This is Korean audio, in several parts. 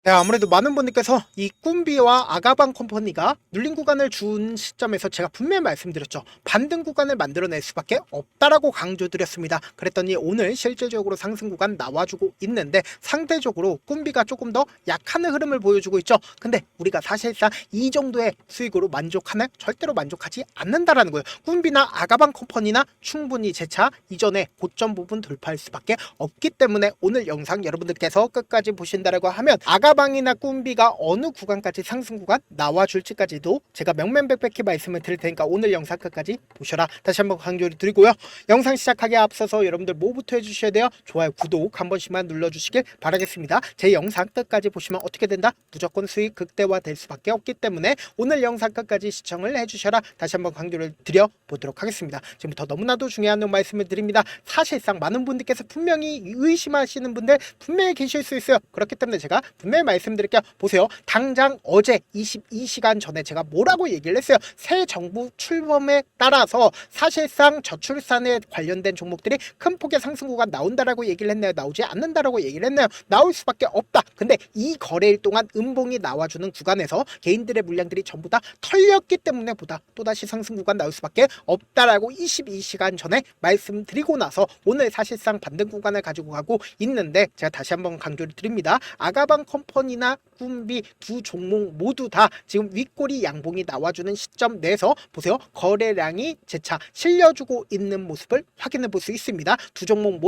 네, 아무래도 많은 분들께서 이 꿈비와 아가방 컴퍼니가 눌린 구간을 준 시점에서 제가 분명히 말씀드렸죠. 반등 구간을 만들어낼 수밖에 없다라고 강조드렸습니다. 그랬더니 오늘 실질적으로 상승 구간 나와주고 있는데 상대적으로 꿈비가 조금 더 약한 흐름을 보여주고 있죠. 근데 우리가 사실상 이 정도의 수익으로 만족하나요? 절대로 만족하지 않는다라는 거예요. 꿈비나 아가방 컴퍼니나 충분히 제 차 이전에 고점 부분 돌파할 수밖에 없기 때문에 오늘 영상 여러분들께서 끝까지 보신다라고 하면 아가방이나 꿈비가 어느 구간까지 상승 구간 나와줄지까지도 제가 명명백백히 말씀을 드릴 테니까 오늘 영상 끝까지 보셔라. 다시 한번 강조를 드리고요. 영상 시작하기에 앞서서 여러분들 뭐부터 해주셔야 돼요? 좋아요, 구독 한 번씩만 눌러주시길 바라겠습니다. 제 영상 끝까지 보시면 어떻게 된다? 무조건 수익 극대화될 수밖에 없기 때문에 오늘 영상 끝까지 시청을 해주셔라. 다시 한번 강조를 드려보도록 하겠습니다. 지금부터 너무나도 중요한 말씀을 드립니다. 사실상 많은 분들께서 분명히 의심하시는 분들 분명히 계실 수 있어요. 그렇기 때문에 제가 분명히 말씀드릴게요. 보세요. 당장 어제 22시간 전에 제가 뭐라고 얘기를 했어요. 새 정부 출범에 따라서 사실상 저출산에 관련된 종목들이 큰 폭의 상승 구간 나온다라고 얘기를 했나요? 나오지 않는다라고 얘기를 했나요? 나올 수밖에 없다. 근데 이 거래일 동안 음봉이 나와주는 구간에서 개인들의 물량들이 전부 다 털렸기 때문에 보다 또다시 상승 구간 나올 수밖에 없다라고 22시간 전에 말씀드리고 나서 오늘 사실상 반등 구간을 가지고 가고 있는데 제가 다시 한번 강조를 드립니다. 아가방 컴퍼니나 꿈비 두 종목 모두 다 지금 윗꼬리 양봉이 나와주는 시점 내에서 보세요. 거래량이 재차 실려주고 있는 모습을 확인해 볼 수 있습니다. 두 종목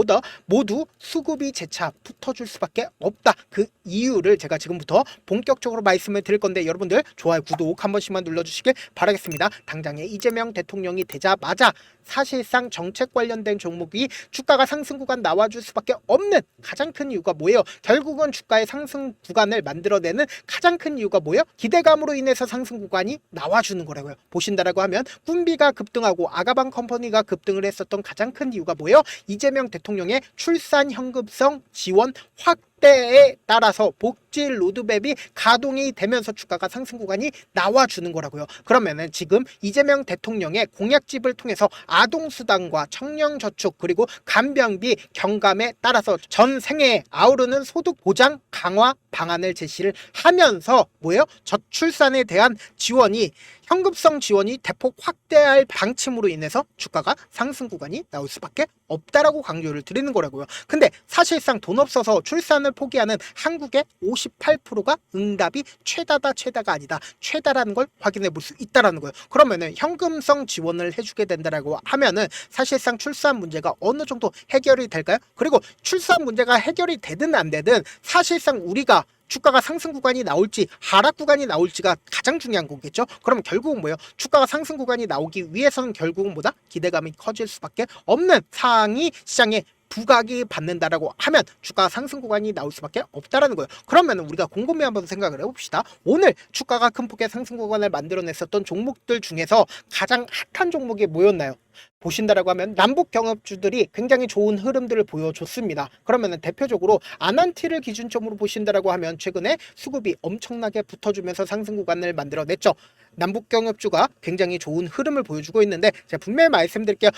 모두 수급이 재차 붙어줄 수밖에 없다. 그 이유를 제가 지금부터 본격적으로 말씀을 드릴 건데 여러분들 좋아요, 구독 한 번씩만 눌러주시길 바라겠습니다. 당장에 이재명 대통령이 되자마자 사실상 정책 관련된 종목이 주가가 상승 구간 나와줄 수밖에 없는 가장 큰 이유가 뭐예요? 결국은 주가의 상승 구간을 만들어내는 가장 큰 이유가 뭐예요? 기대감으로 인해서 상승 구간이 나와주는 거라고요. 보신다라고 하면 꿈비가 급등하고 아가방 컴퍼니가 급등을 했었던 가장 큰 이유가 뭐예요? 이재명 대통령의 출산 현금성 지원 확대에 따라서 복지 로드맵이 가동이 되면서 주가가 상승 구간이 나와주는 거라고요. 그러면은 지금 이재명 대통령의 공약집을 통해서 아동수당과 청년저축 그리고 간병비 경감에 따라서 전 생애에 아우르는 소득 보장 강화 방안을 제시를 하면서 뭐예요? 저출산에 대한 지원이 현금성 지원이 대폭 확대할 방침으로 인해서 주가가 상승 구간이 나올 수밖에 없다라고 강조를 드리는 거라고요. 근데 사실상 돈 없어서 출산을 포기하는 한국의 58%가 응답이 최다가 아니다. 최다라는 걸 확인해 볼 수 있다라는 거예요. 그러면은 현금성 지원을 해주게 된다라고 하면은 사실상 출산 문제가 어느 정도 해결이 될까요? 그리고 출산 문제가 해결이 되든 안 되든 사실상 우리가 주가가 상승 구간이 나올지 하락 구간이 나올지가 가장 중요한 거겠죠. 그럼 결국은 뭐예요? 주가가 상승 구간이 나오기 위해서는 결국은 뭐다? 기대감이 커질 수밖에 없는 상황이 시장에 부각이 받는다라고 하면 주가 상승 구간이 나올 수밖에 없다라는 거예요. 그러면 우리가 곰곰이 한번 생각을 해봅시다. 오늘 주가가 큰 폭의 상승 구간을 만들어냈었던 종목들 중에서 가장 핫한 종목이 뭐였나요? 보신다라고 하면 남북 경협주들이 굉장히 좋은 흐름들을 보여줬습니다. 그러면은 대표적으로 아난티를 기준점으로 보신다라고 하면 최근에 수급이 엄청나게 붙어주면서 상승 구간을 만들어냈죠. 남북 경협주가 굉장히 좋은 흐름을 보여주고 있는데 제가 분명히 말씀드릴게요.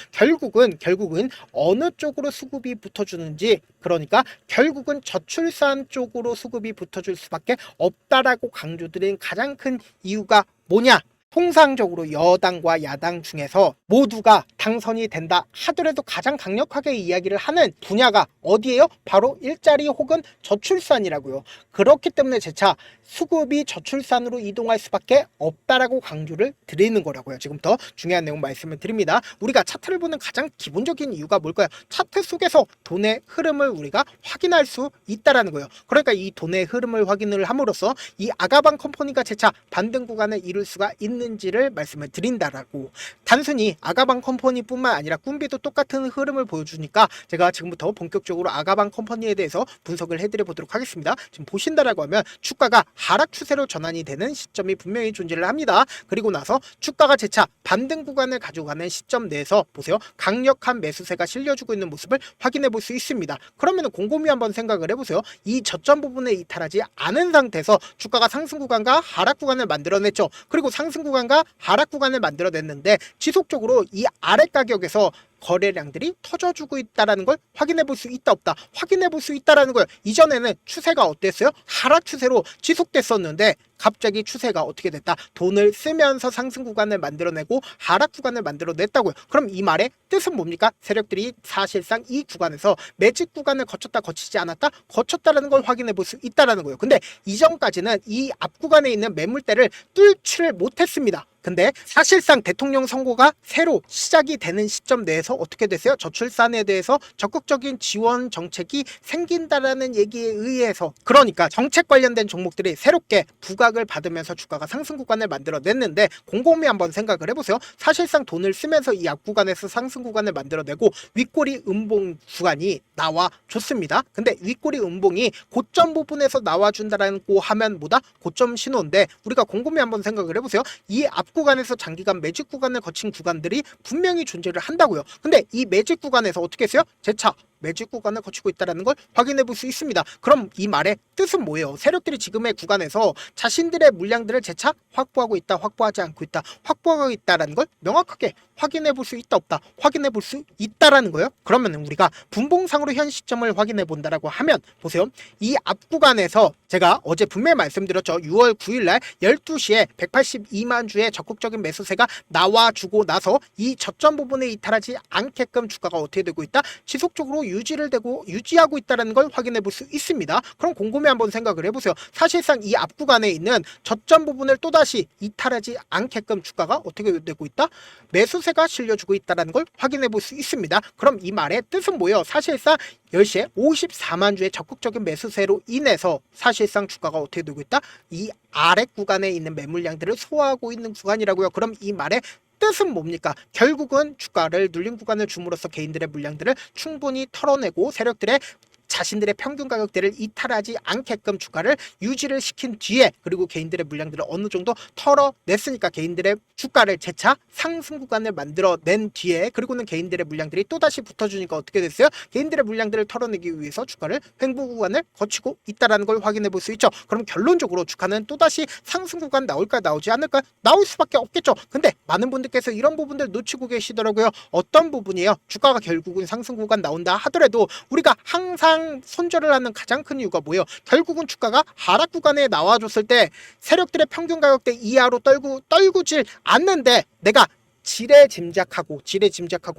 결국은 어느 쪽으로 수급이 붙어주는지, 그러니까 결국은 저출산 쪽으로 수급이 붙어줄 수밖에 없다라고 강조드린 가장 큰 이유가 뭐냐? 통상적으로 여당과 야당 중에서 모두가 당선이 된다 하더라도 가장 강력하게 이야기를 하는 분야가 어디예요? 바로 일자리 혹은 저출산이라고요. 그렇기 때문에 재차 수급이 저출산으로 이동할 수밖에 없다라고 강조를 드리는 거라고요. 지금부터 중요한 내용 말씀을 드립니다. 우리가 차트를 보는 가장 기본적인 이유가 뭘까요? 차트 속에서 돈의 흐름을 우리가 확인할 수 있다라는 거예요. 그러니까 이 돈의 흐름을 확인을 함으로써 이 아가방 컴퍼니가 재차 반등 구간을 이룰 수가 있는지를 말씀을 드린다라고. 단순히 아가방 컴퍼니뿐만 아니라 꿈비도 똑같은 흐름을 보여주니까 제가 지금부터 본격적으로 아가방 컴퍼니에 대해서 분석을 해드려 보도록 하겠습니다. 지금 보신다라고 하면 주가가 하락 추세로 전환이 되는 시점이 분명히 존재를 합니다. 그리고 나서 주가가 재차 반등 구간을 가지고 가는 시점 내에서 보세요. 강력한 매수세가 실려주고 있는 모습을 확인해 볼 수 있습니다. 그러면 곰곰이 한번 생각을 해보세요. 이 저점 부분에 이탈하지 않은 상태에서 주가가 상승 구간과 하락 구간을 만들어냈죠. 그리고 상승 구간과 하락 구간을 만들어냈는데 지속적으로 이 아래 가격에서 거래량들이 터져주고 있다라는 걸 확인해 볼 수 있다 없다 확인해 볼 수 있다라는 거예요. 이전에는 추세가 어땠어요? 하락 추세로 지속됐었는데 갑자기 추세가 어떻게 됐다? 돈을 쓰면서 상승 구간을 만들어내고 하락 구간을 만들어냈다고요. 그럼 이 말의 뜻은 뭡니까? 세력들이 사실상 이 구간에서 매직 구간을 거쳤다 거치지 않았다? 거쳤다라는 걸 확인해 볼 수 있다라는 거예요. 근데 이전까지는 이 앞 구간에 있는 매물대를 뚫지를 못했습니다. 근데 사실상 대통령 선거가 새로 시작이 되는 시점 내에서 어떻게 됐어요? 저출산에 대해서 적극적인 지원 정책이 생긴다라는 얘기에 의해서, 그러니까 정책 관련된 종목들이 새롭게 부각을 받으면서 주가가 상승 구간을 만들어냈는데, 곰곰이 한번 생각을 해보세요. 사실상 돈을 쓰면서 이 앞 구간에서 상승 구간을 만들어내고 윗꼬리 음봉 구간이 나와줬습니다. 근데 윗꼬리 음봉이 고점 부분에서 나와준다라고 하면 뭐다? 고점 신호인데, 우리가 곰곰이 한번 생각을 해보세요. 이 앞 구간에서 장기간 매직 구간을 거친 구간들이 분명히 존재를 한다고요. 근데 이 매직 구간에서 어떻게 했어요? 재차 매직 구간을 거치고 있다는 걸 확인해 볼 수 있습니다. 그럼 이 말의 뜻은 뭐예요? 세력들이 지금의 구간에서 자신들의 물량들을 재차 확보하고 있다, 확보하지 않고 있다, 확보하고 있다라는 걸 명확하게 확인해 볼 수 있다, 없다, 확인해 볼 수 있다라는 거예요. 그러면 우리가 분봉상으로 현 시점을 확인해 본다라고 하면, 보세요. 이 앞 구간에서 제가 어제 분명히 말씀드렸죠. 6월 9일 날 12시에 182만 주의 적극적인 매수세가 나와주고 나서 이 저점 부분에 이탈하지 않게끔 주가가 어떻게 되고 있다? 지속적으로 유지하고 있다는 걸 확인해 볼 수 있습니다. 그럼 곰곰이 한번 생각을 해보세요. 사실상 이 앞 구간에 있는 저점 부분을 또다시 이탈하지 않게끔 주가가 어떻게 되고 있다? 매수세가 실려주고 있다는 걸 확인해 볼 수 있습니다. 그럼 이 말의 뜻은 뭐예요? 사실상 10시에 54만 주의 적극적인 매수세로 인해서 사실상 주가가 어떻게 되고 있다? 이 아래 구간에 있는 매물량들을 소화하고 있는 구간이라고요. 그럼 이 말의 뜻은 뭡니까? 결국은 주가를 눌린 구간을 줌으로써 개인들의 물량들을 충분히 털어내고 세력들의 자신들의 평균 가격대를 이탈하지 않게끔 주가를 유지를 시킨 뒤에, 그리고 개인들의 물량들을 어느 정도 털어냈으니까 개인들의 주가를 재차 상승 구간을 만들어낸 뒤에, 그리고는 개인들의 물량들이 또다시 붙어주니까 어떻게 됐어요? 개인들의 물량들을 털어내기 위해서 주가를 횡보 구간을 거치고 있다는 걸 확인해 볼 수 있죠. 그럼 결론적으로 주가는 또다시 상승 구간 나올까 나오지 않을까? 나올 수밖에 없겠죠. 근데 많은 분들께서 이런 부분들 놓치고 계시더라고요. 어떤 부분이에요? 주가가 결국은 상승 구간 나온다 하더라도 우리가 항상 손절을 하는 가장 큰 이유가 뭐예요? 결국은 주가가 하락 구간에 나와줬을 때 세력들의 평균 가격대 이하로 떨구질 않는데, 내가 지레 짐작하고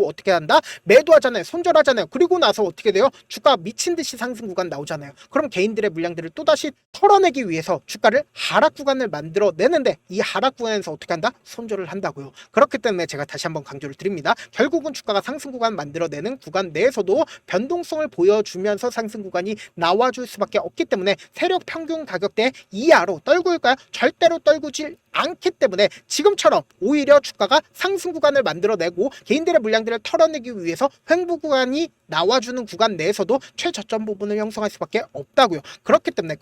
어떻게 한다? 매도하잖아요. 손절하잖아요. 그리고 나서 어떻게 돼요? 주가 미친 듯이 상승 구간 나오잖아요. 그럼 개인들의 물량들을 또다시 털어내기 위해서 주가를 하락 구간을 만들어내는데, 이 하락 구간에서 어떻게 한다? 손절을 한다고요. 그렇기 때문에 제가 다시 한번 강조를 드립니다. 결국은 주가가 상승 구간 만들어내는 구간 내에서도 변동성을 보여주면서 상승 구간이 나와줄 수밖에 없기 때문에 세력 평균 가격대 이하로 떨굴까요? 절대로 떨구질 않기 때문에 지금처럼 오히려 주가가 상승 구간을 만들어내고 개인들의 물량들을 털어내기 위해서 횡보 구간이 나와주는 구간 내에서도 최저점 부분을 형성할 수밖에 없다고요. 그렇기 때문에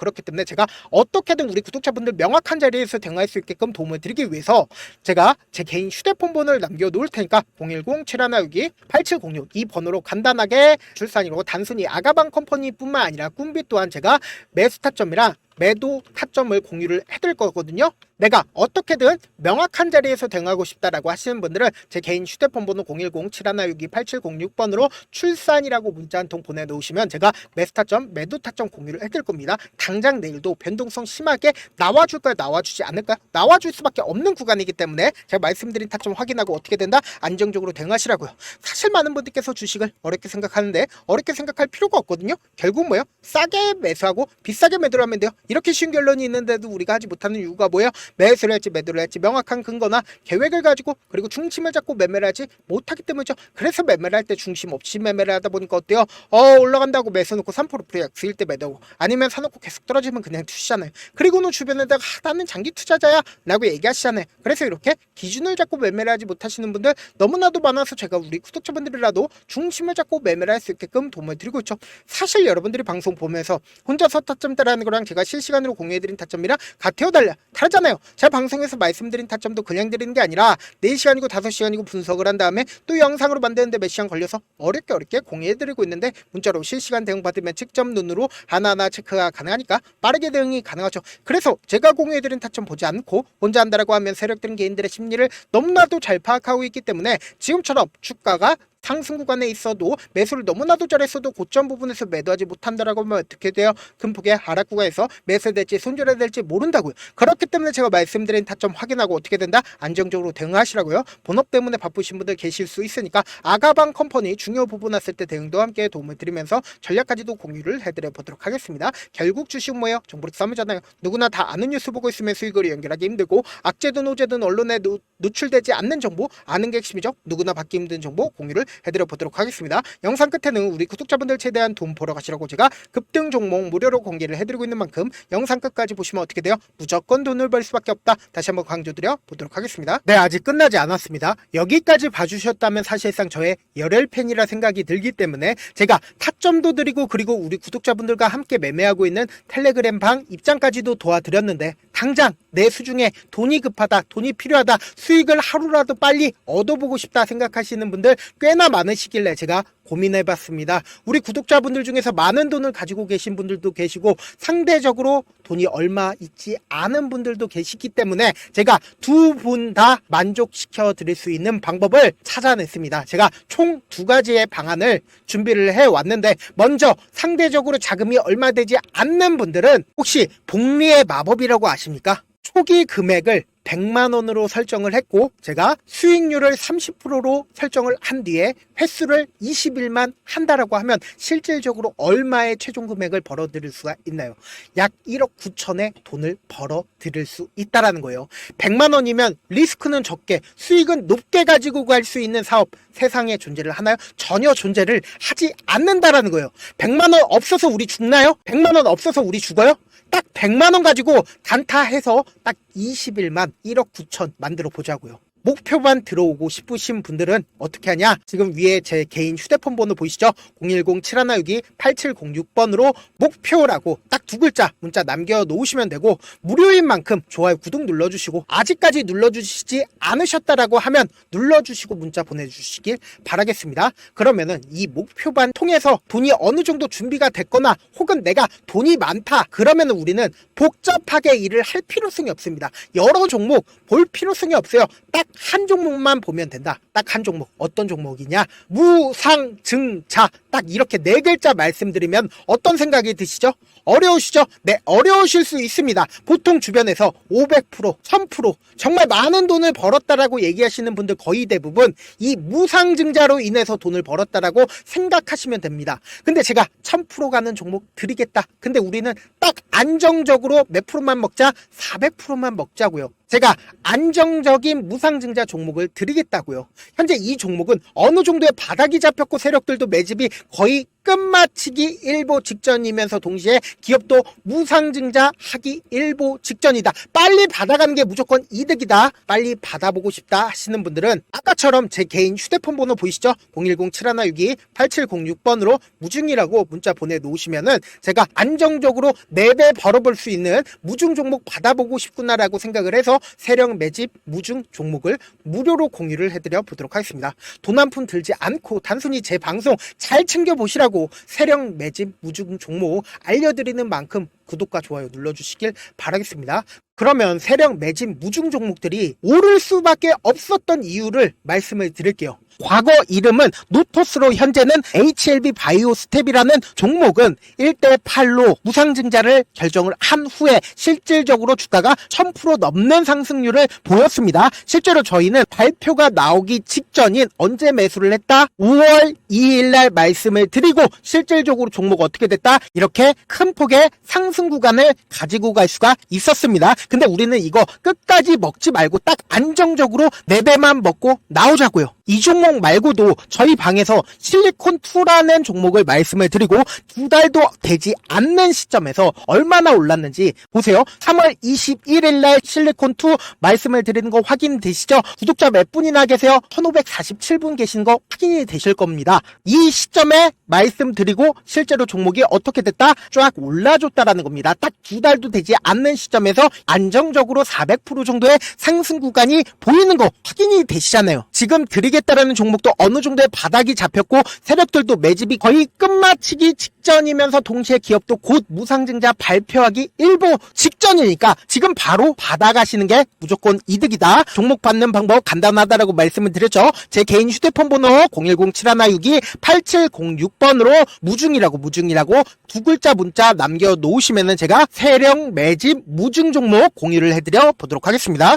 제가 어떻게든 우리 구독자분들 명확한 자리에서 대응할 수 있게끔 도움을 드리기 위해서 제가 제 개인 휴대폰 번호를 남겨놓을 테니까 010-7162-8706 이 번호로 간단하게 출산이고 단순히 아가방 컴퍼니뿐만 아니라 꿈빛 또한 제가 매수 타점이랑 매도 타점을 공유를 해드릴 거거든요. 내가 어떻게든 명확한 자리에서 대응하고 싶다라고 하시는 분들은 제 개인 휴대폰 번호 010-7162-8706번으로 출산이라고 문자 한 통 보내놓으시면 제가 매수 타점, 매도 타점 공유를 해드릴 겁니다. 당장 내일도 변동성 심하게 나와줄까요? 나와주지 않을까요? 나와줄 수밖에 없는 구간이기 때문에 제가 말씀드린 타점 확인하고 어떻게 된다? 안정적으로 대응하시라고요. 사실 많은 분들께서 주식을 어렵게 생각하는데 어렵게 생각할 필요가 없거든요. 결국 뭐예요? 싸게 매수하고 비싸게 매도를 하면 돼요. 이렇게 쉬운 결론이 있는데도 우리가 하지 못하는 이유가 뭐예요? 매수를 할지 매도를 할지 명확한 근거나 계획을 가지고, 그리고 중심을 잡고 매매를 하지 못하기 때문이죠. 그래서 매매를 할 때 중심 없이 매매를 하다 보니까 어때요? 올라간다고 매수 놓고 3% 프리약수일 때 매도하고, 아니면 사놓고 계속 떨어지면 그냥 투시잖아요. 그리고는 주변에다가 나는 장기 투자자야 라고 얘기하시잖아요. 그래서 이렇게 기준을 잡고 매매를 하지 못하시는 분들 너무나도 많아서 제가 우리 구독자분들이라도 중심을 잡고 매매를 할 수 있게끔 도움을 드리고 있죠. 사실 여러분들이 방송 보면서 혼자서 타점 따라하는 거랑 제가 실시간으로 공유해드린 타점이랑 같아요, 다르잖아요. 제가 방송에서 말씀드린 타점도 그냥 드리는 게 아니라 4시간이고 5시간이고 분석을 한 다음에 또 영상으로 만드는데 몇 시간 걸려서 어렵게 공유해드리고 있는데, 문자로 실시간 대응 받으면 직접 눈으로 하나하나 체크가 가능하니까 빠르게 대응이 가능하죠. 그래서 제가 공유해드린 타점 보지 않고 혼자 한다라고 하면 세력들은 개인들의 심리를 너무나도 잘 파악하고 있기 때문에 지금처럼 주가가 상승 구간에 있어도 매수를 너무나도 잘했어도 고점 부분에서 매도하지 못한다라고 하면 어떻게 돼요? 큰 폭의 하락 구간에서 매수될지 손절해야 될지 모른다고요. 그렇기 때문에 제가 말씀드린 타점 확인하고 어떻게 된다? 안정적으로 대응하시라고요. 본업 때문에 바쁘신 분들 계실 수 있으니까 아가방 컴퍼니 중요 부분 왔을 때 대응도 함께 도움을 드리면서 전략까지도 공유를 해드려 보도록 하겠습니다. 결국 주식 뭐예요? 정보력 싸움이잖아요. 누구나 다 아는 뉴스 보고 있으면 수익을 연결하기 힘들고 악재든 호재든 언론에 노출되지 않는 정보 아는 게 핵심이죠. 누구나 받기 힘든 정보 공유를 해드려 보도록 하겠습니다. 영상 끝에는 우리 구독자분들 최대한 돈 벌어 가시라고 제가 급등 종목 무료로 공개를 해드리고 있는 만큼 영상 끝까지 보시면 어떻게 돼요? 무조건 돈을 벌 수밖에 없다. 다시 한번 강조드려 보도록 하겠습니다. 네, 아직 끝나지 않았습니다. 여기까지 봐주셨다면 사실상 저의 열혈팬이라 생각이 들기 때문에 제가 타점도 드리고 그리고 우리 구독자분들과 함께 매매하고 있는 텔레그램 방 입장까지도 도와드렸는데 당장 내 수중에 돈이 급하다, 돈이 필요하다, 수익을 하루라도 빨리 얻어보고 싶다 생각하시는 분들 꽤나 많으시길래 제가 고민해봤습니다. 우리 구독자분들 중에서 많은 돈을 가지고 계신 분들도 계시고 상대적으로 돈이 얼마 있지 않은 분들도 계시기 때문에 제가 두 분 다 만족시켜 드릴 수 있는 방법을 찾아냈습니다. 제가 총 두 가지의 방안을 준비를 해왔는데 먼저 상대적으로 자금이 얼마 되지 않는 분들은 혹시 복리의 마법이라고 아십니까? 초기 금액을 100만원으로 설정을 했고 제가 수익률을 30%로 설정을 한 뒤에 횟수를 20일만 한다라고 하면 실질적으로 얼마의 최종 금액을 벌어 드릴 수가 있나요? 약 1억 9천의 돈을 벌어 드릴 수 있다라는 거예요. 100만원이면 리스크는 적게 수익은 높게 가지고 갈 수 있는 사업 세상에 존재를 하나요? 전혀 존재를 하지 않는다라는 거예요. 100만원 없어서 우리 죽나요? 100만원 없어서 우리 죽어요? 딱 100만원 가지고 단타해서 딱 20일만 1억 9천 만들어 보자고요. 목표만 들어오고 싶으신 분들은 어떻게 하냐? 지금 위에 제 개인 휴대폰 번호 보이시죠? 010-7162-8706번으로 목표라고 딱 두 글자 문자 남겨놓으시면 되고 무료인 만큼 좋아요, 구독 눌러주시고 아직까지 눌러주시지 않으셨다라고 하면 눌러주시고 문자 보내주시길 바라겠습니다. 그러면은 이 목표반 통해서 돈이 어느 정도 준비가 됐거나 혹은 내가 돈이 많다 그러면 우리는 복잡하게 일을 할 필요성이 없습니다. 여러 종목 볼 필요성이 없어요. 딱 한 종목만 보면 된다. 딱 한 종목. 어떤 종목이냐? 무상증자. 딱 이렇게 네 글자 말씀드리면 어떤 생각이 드시죠? 어려우시죠? 네, 어려우실 수 있습니다. 보통 주변에서 500%, 1000% 정말 많은 돈을 벌었다라고 얘기하시는 분들 거의 대부분 이 무상증자로 인해서 돈을 벌었다라고 생각하시면 됩니다. 근데 제가 1000% 가는 종목 드리겠다. 근데 우리는 딱 안정적으로 몇 프로만 먹자? 400%만 먹자고요. 제가 안정적인 무상증자 종목을 드리겠다고요. 현재 이 종목은 어느 정도의 바닥이 잡혔고 세력들도 매집이 거의 끝마치기 일보 직전이면서 동시에 기업도 무상증자 하기 일보 직전이다. 빨리 받아가는 게 무조건 이득이다. 빨리 받아보고 싶다 하시는 분들은 아까처럼 제 개인 휴대폰 번호 보이시죠? 010-7162-8706번으로 무중이라고 문자 보내놓으시면은 제가 안정적으로 4배 벌어볼 수 있는 무중 종목 받아보고 싶구나라고 생각을 해서 세력 매집 무중 종목을 무료로 공유를 해드려 보도록 하겠습니다. 돈 한 푼 들지 않고 단순히 제 방송 잘 챙겨보시라고 세력 매집 무중 종목 알려드리는 만큼 구독과 좋아요 눌러주시길 바라겠습니다. 그러면 세력 매집 무중 종목들이 오를 수밖에 없었던 이유를 말씀을 드릴게요. 과거 이름은 노토스로 현재는 HLB 바이오스텝이라는 종목은 1대8로 무상증자를 결정을 한 후에 실질적으로 주가가 1000% 넘는 상승률을 보였습니다. 실제로 저희는 발표가 나오기 직전인 언제 매수를 했다? 5월 2일날 말씀을 드리고 실질적으로 종목 어떻게 됐다? 이렇게 큰 폭의 상승 구간을 가지고 갈 수가 있었습니다. 근데 우리는 이거 끝까지 먹지 말고 딱 안정적으로 4배만 먹고 나오자고요. 이 종목 말고도 저희 방에서 실리콘2라는 종목을 말씀을 드리고 2달도 되지 않는 시점에서 얼마나 올랐는지 보세요. 3월 21일 날 실리콘2 말씀을 드리는 거 확인되시죠? 구독자 몇 분이나 계세요? 1547분 계신 거 확인이 되실 겁니다. 이 시점에 말씀드리고 실제로 종목이 어떻게 됐다? 쫙 올라줬다라는 겁니다. 딱 2달도 되지 않는 시점에서 안정적으로 400% 정도의 상승 구간이 보이는 거 확인이 되시잖아요. 지금 드리겠다라는 종목도 어느 정도의 바닥이 잡혔고 세력들도 매집이 거의 끝마치기 직전이면서 동시에 기업도 곧 무상증자 발표하기 일보 직전이니까 지금 바로 받아가시는 게 무조건 이득이다. 종목 받는 방법 간단하다라고 말씀을 드렸죠. 제 개인 휴대폰 번호 010-7162-8706번으로 무중이라고 두 글자 문자 남겨놓으시면은 제가 세력 매집 무중 종목 공유를 해드려 보도록 하겠습니다.